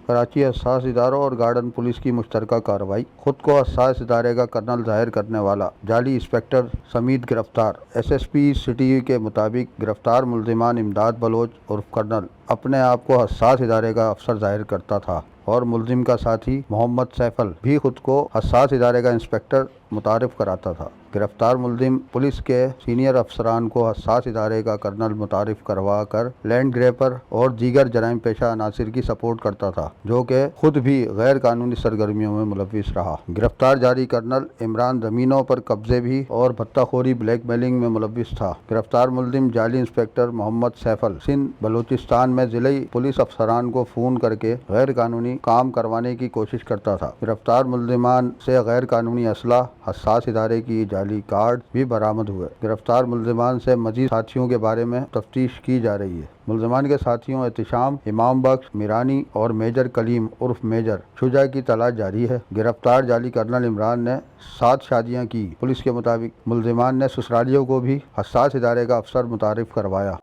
کراچی حساس اداروں اور گارڈن پولیس کی مشترکہ کارروائی۔ خود کو حساس ادارے کا کرنل ظاہر کرنے والا جعلی انسپکٹر سمیت گرفتار۔ ایس ایس پی سٹی کے مطابق گرفتار ملزمان امداد بلوچ عرف کرنل اپنے آپ کو حساس ادارے کا افسر ظاہر کرتا تھا اور ملزم کا ساتھی محمد سیفل بھی خود کو حساس ادارے کا انسپکٹر متعارف کراتا تھا۔ گرفتار ملزم پولیس کے سینئر افسران کو حساس ادارے کا کرنل متعارف کروا کر لینڈ گریپر اور دیگر جرائم پیشہ عناصر کی سپورٹ کرتا تھا، جو کہ خود بھی غیر قانونی سرگرمیوں میں ملوث رہا۔ گرفتار جعلی کرنل عمران زمینوں پر قبضے بھی اور بھتہ خوری بلیک میلنگ میں ملوث تھا۔ گرفتار ملزم جعلی انسپکٹر محمد سیفل سندھ بلوچستان میں ضلعی پولیس افسران کو فون کر کے غیر قانونی کام کروانے کی کوشش کرتا تھا۔ گرفتار ملزمان سے غیر قانونی اسلحہ، حساس ادارے کی جعلی کارڈ بھی برآمد ہوئے۔ گرفتار ملزمان سے مزید ساتھیوں کے بارے میں تفتیش کی جا رہی ہے۔ ملزمان کے ساتھیوں احتشام، امام بخش میرانی اور میجر کلیم عرف میجر شجاع کی تلاش جاری ہے۔ گرفتار جعلی کرنل عمران نے 7 شادیاں کی۔ پولیس کے مطابق ملزمان نے سسرالیوں کو بھی حساس ادارے کا افسر متعارف کروایا۔